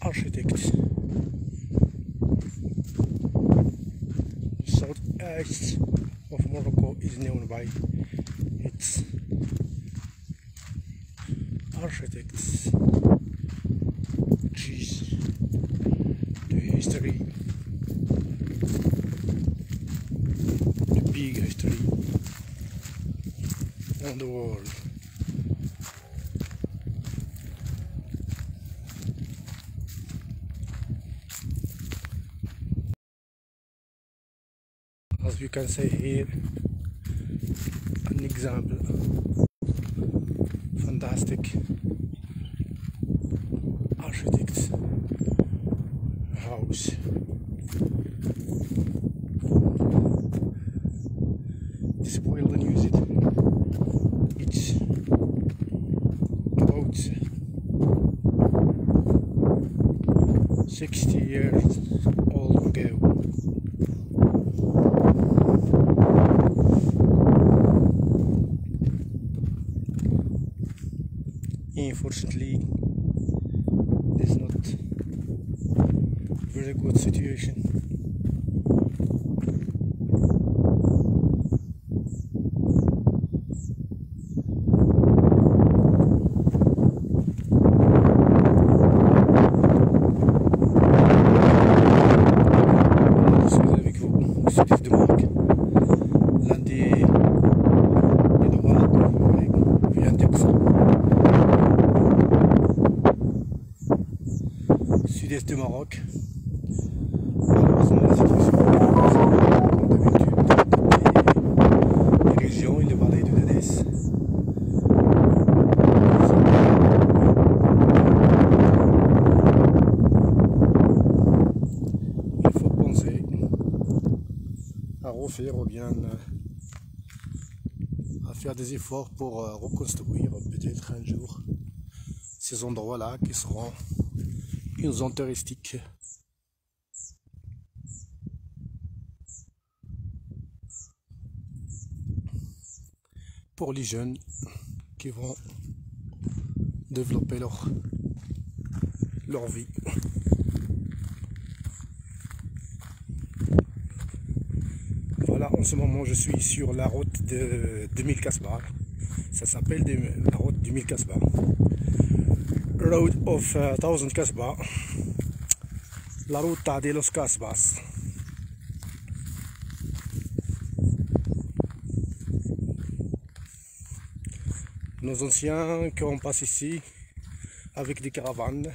architect. The southeast of Morocco is known by its architects. Jeez, the history, the big history on the world. As you can see here, an example, fantastic architect's house. This building used it's about 60 years old ago. Unfortunately, this is not very good situation. Je suis avec vous, Sud de Maroc, l'un des endroits que vient d'Axa. Sud-est du Maroc. Malheureusement, la situation comme d'habitude des régions et les vallées de Dadès. Il faut penser à refaire ou bien à faire des efforts pour reconstruire peut-être un jour ces endroits-là qui seront une zone touristique. Pour les jeunes qui vont développer leur vie. Voilà, en ce moment je suis sur la route de Mil Kasbah. Ça s'appelle la route du Mil Kasbah. Road of 1000 Kasbah, la route de los Kasbahs. Nos anciens qui ont passé ici avec des caravanes,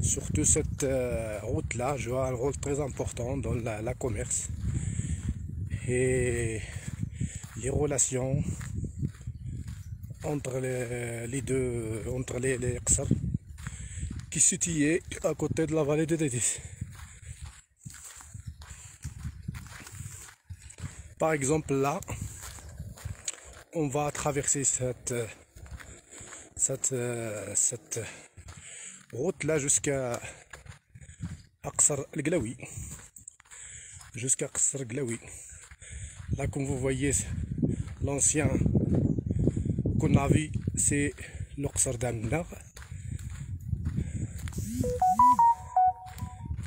surtout cette route-là joue un rôle très important dans la commerce et les relations entre les deux, entre les Qsar qui se situaient à côté de la vallée de Dadès. Par exemple là, on va traverser cette route là jusqu'à Qsar el-Glaoui. Jusqu'à Qsar el-Glaoui. Là, comme vous voyez, l'ancien qu'on a vu, c'est le Qsar d'Amnar.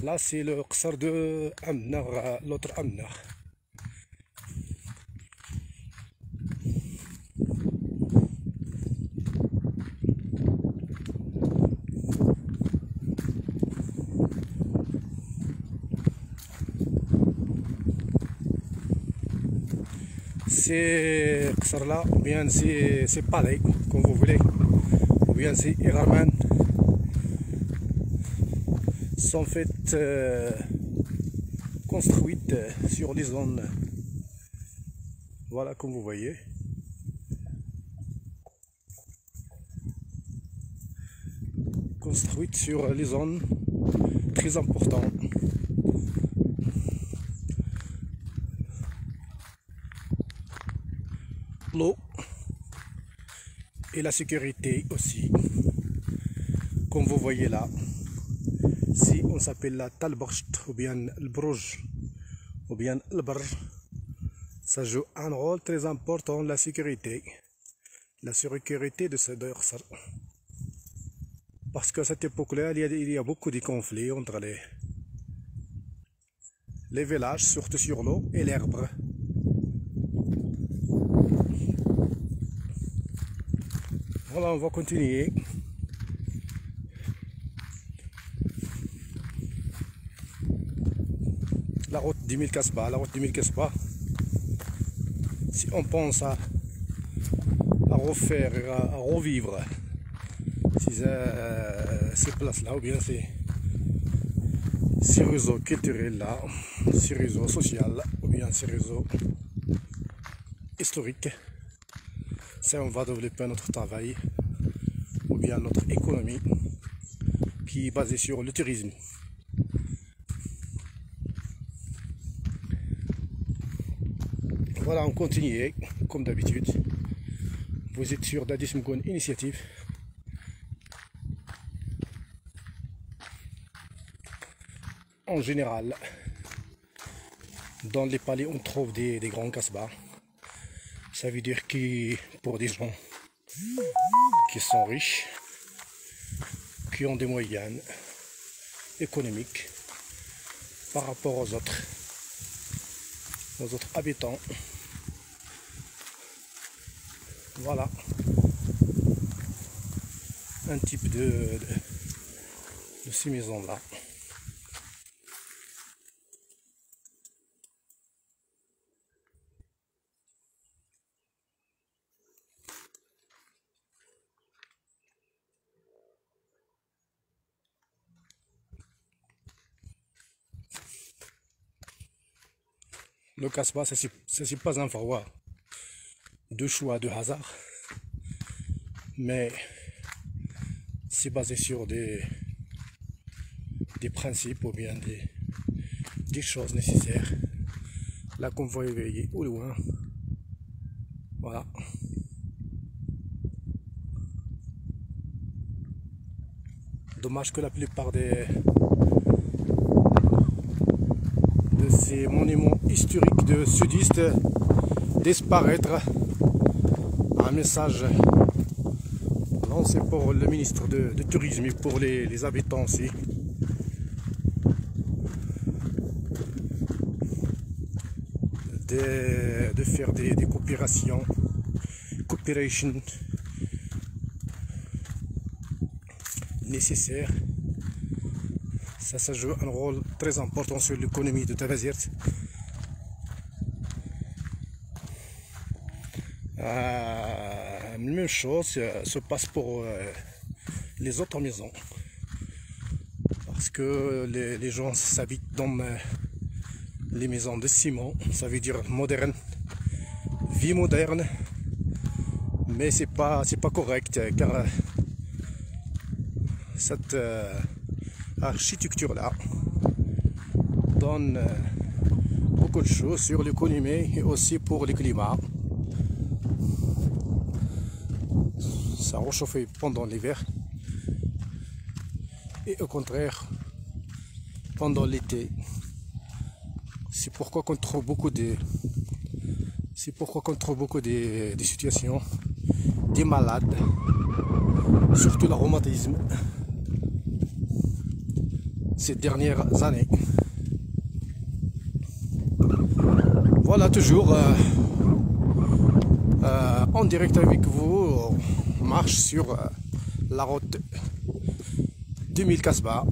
Là, c'est le Qsar de Amnar, l'autre Amnar. C'est Qsar là, ou bien c'est palais, comme vous voulez, ou bien c'est Igarman, sont faites construites sur les zones, voilà comme vous voyez, construites sur les zones très importantes. L'eau et la sécurité aussi, comme vous voyez là. Si on s'appelle la Talbarcht ou bien le Brouj ou bien le Barj, Ça joue un rôle très important, la sécurité. La sécurité de ce dorsal. Parce qu'à cette époque-là, il y a beaucoup de conflits entre les villages, surtout sur l'eau et l'herbe. Voilà, on va continuer. La route 10 Casbah, la route 10 Casbah. Si on pense à refaire, à revivre ces places-là, ou bien ces réseaux culturels-là, ces réseaux sociaux, ou bien ces réseaux historiques, ça on va développer notre travail, ou bien notre économie, qui est basée sur le tourisme. Voilà, on continue, comme d'habitude. Vous êtes sur Dadis Mgoun Initiative. En général, dans les palais, on trouve des grands casbahs. Ça veut dire que pour des gens qui sont riches, qui ont des moyens économiques par rapport aux autres habitants. Voilà un type de ces maisons-là. Le Casbah, ce n'est pas un farwa de choix de hasard, mais c'est basé sur des principes ou bien des choses nécessaires. Là, qu'on va éveiller au loin. Voilà. Dommage que la plupart de ces monuments historiques de sudistes disparaître. Un message lancé pour le ministre de Tourisme et pour les habitants aussi. De faire des coopérations, nécessaires. Ça joue un rôle très important sur l'économie de Tabazirt. La même chose se passe pour les autres maisons. Parce que les gens s'habitent dans les maisons de ciment, ça veut dire moderne, vie moderne, mais c'est pas correct car cette architecture là donne beaucoup de choses sur l'économie et aussi pour le climat. Ça réchauffe pendant l'hiver et au contraire pendant l'été. C'est pourquoi on trouve beaucoup de situations, des malades, surtout le rhumatisme ces dernières années. Voilà, toujours en direct avec vous, on marche sur la route 10 Casbah.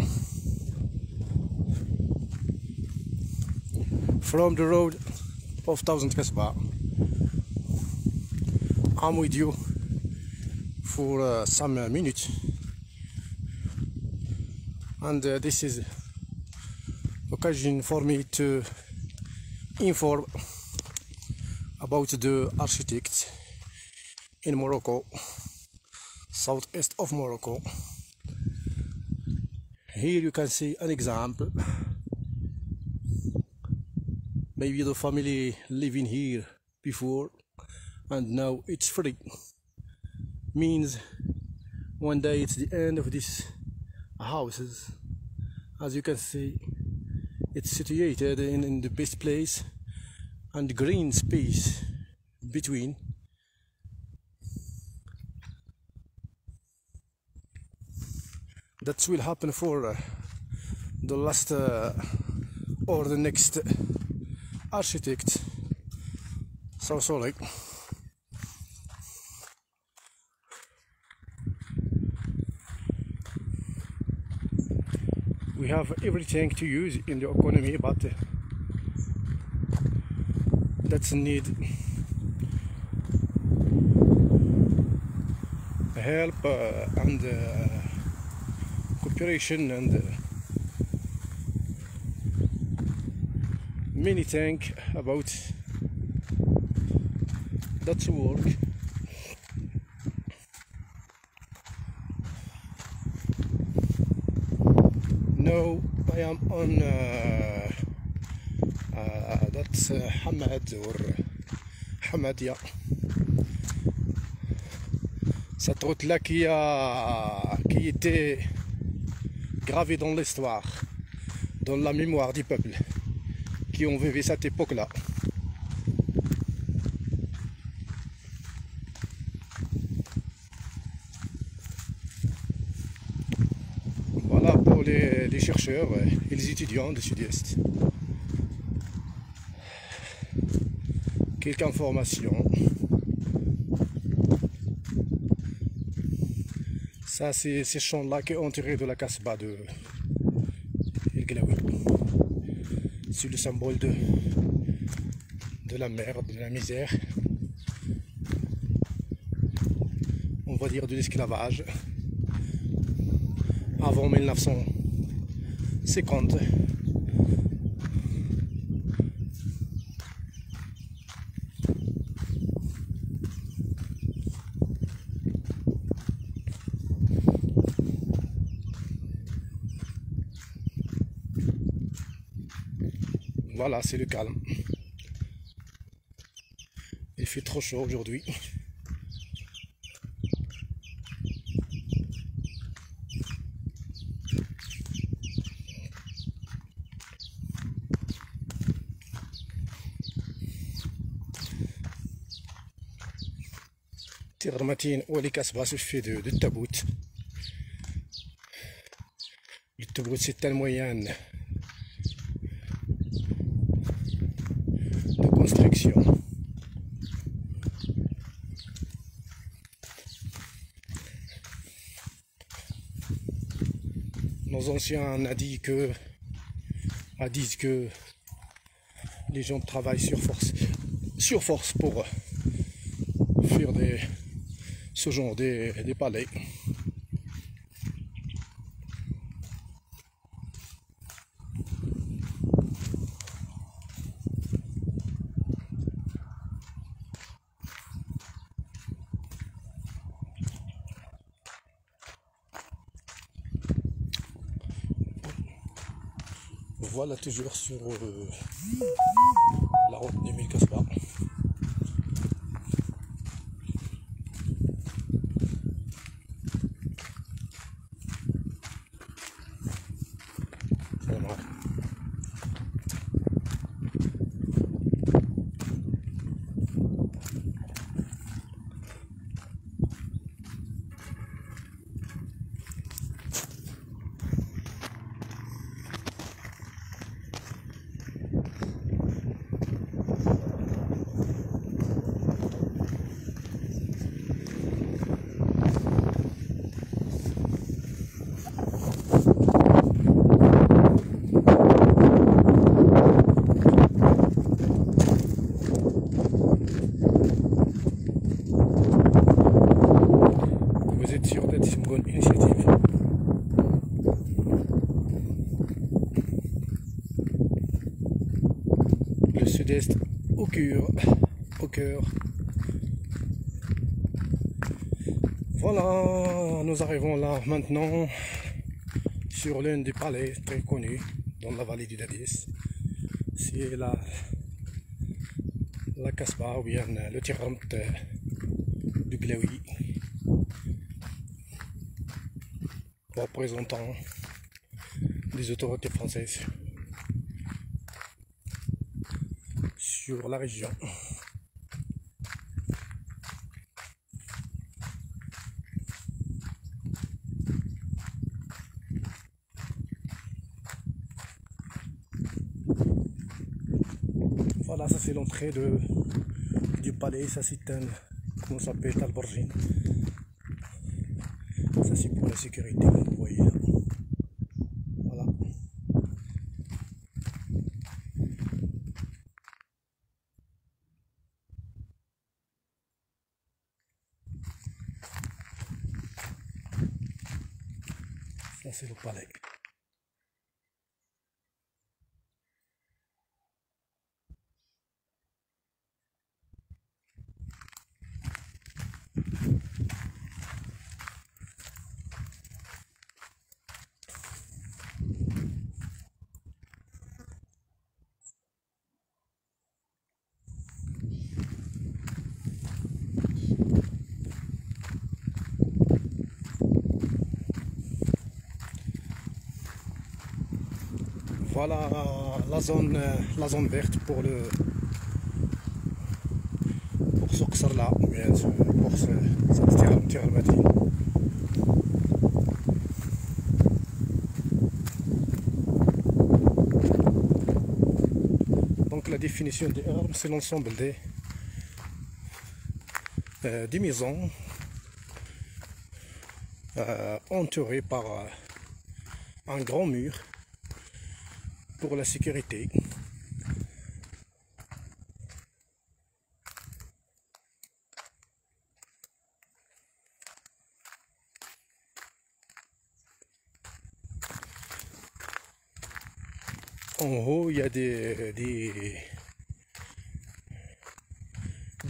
From the road of 1000 Casbah. I'm with you for some minutes, and this is occasion for me to inform about the architects in Morocco, southeast of Morocco. Here you can see an example. Maybe the family living here before and now it's free. Means one day it's the end of these houses. As you can see, it's situated in the best place and green space between. That will happen for the last or the next architect. So sorry. We have everything to use in the economy, but that's need help and cooperation and many things about that work. Now I am on that's Hamad or Hamadia. Cette route là qui était gravée dans l'histoire, dans la mémoire du peuple qui ont vécu cette époque là. Voilà pour les chercheurs et les étudiants du Sud-Est. Quelques informations. Ça, c'est ces champs-là qui ont tiré de la Casbah de El Glaoui. C'est le symbole de la merde, de la misère. On va dire de l'esclavage. Avant 1950. Voilà, c'est le calme. Il fait trop chaud aujourd'hui. Tirmatin ou les Casbah se fait de tabout. Le tabout, c'est un moyen de construction. Nos anciens disent que les gens travaillent sur force pour faire ce genre des palais. Voilà, toujours sur la route d'Emile Casbah. Voilà. Vous êtes sûr d'être une bonne initiative. Le Sud-Est au cœur. Voilà, nous arrivons là maintenant sur l'un des palais très connus dans la vallée du Dadis. C'est la Casbah ou bien le Tirant du Glaoui, représentant des autorités françaises sur la région. Voilà, ça c'est l'entrée du palais. Ça c'est un, comment ça s'appelle, Alborgine. Ça c'est pour la sécurité, comme vous voyez là. Voilà. Ça c'est le palais. Voilà la zone verte pour سوق سرلا pour cette terre المدينة. Donc la définition des herbes, c'est l'ensemble des maisons entourées par un grand mur pour la sécurité. En haut, il y a des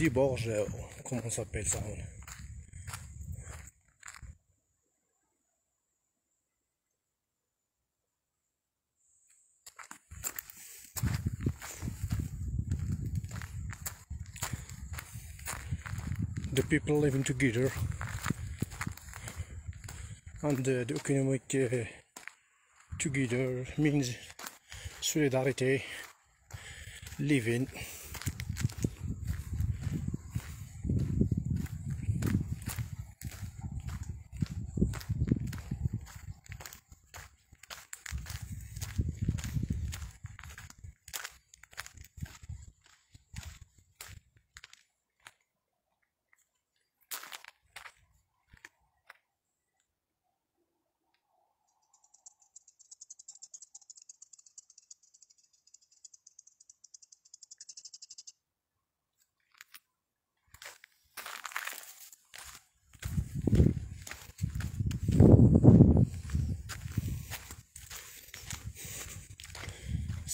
borges, comment on s'appelle ça? The people living together, and the economic together means solidarity, living.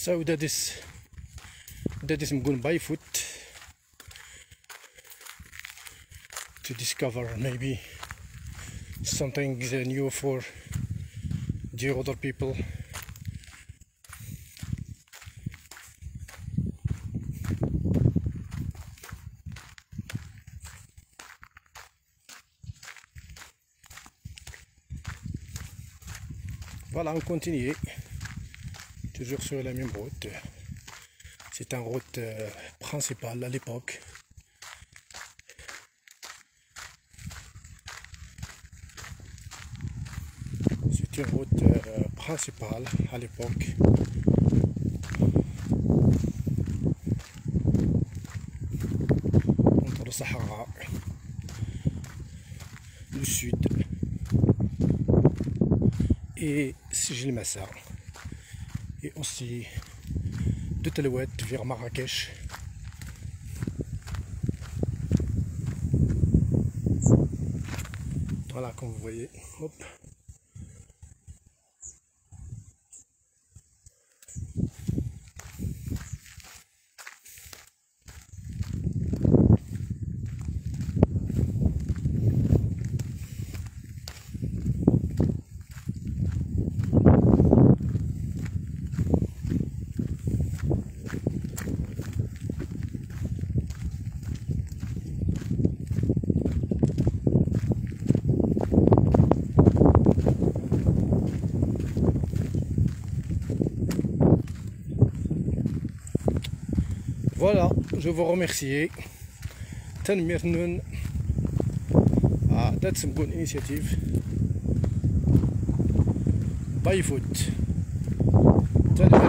So that is I'm going by foot to discover maybe something new for the other people. Voilà, on continue. Toujours sur la même route. C'est une route principale à l'époque. C'est une route principale à l'époque. Entre le Sahara, le sud et Sijil Massa. Et aussi de Talouette vers Marrakech. Voilà, comme vous voyez, hop. Voilà, je vous remercie. Tanmir Noun. That's a good initiative. باي فوت تاني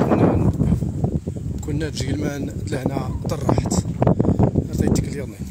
كنا تجي المان لهنا طرحت عطيتك اليومين.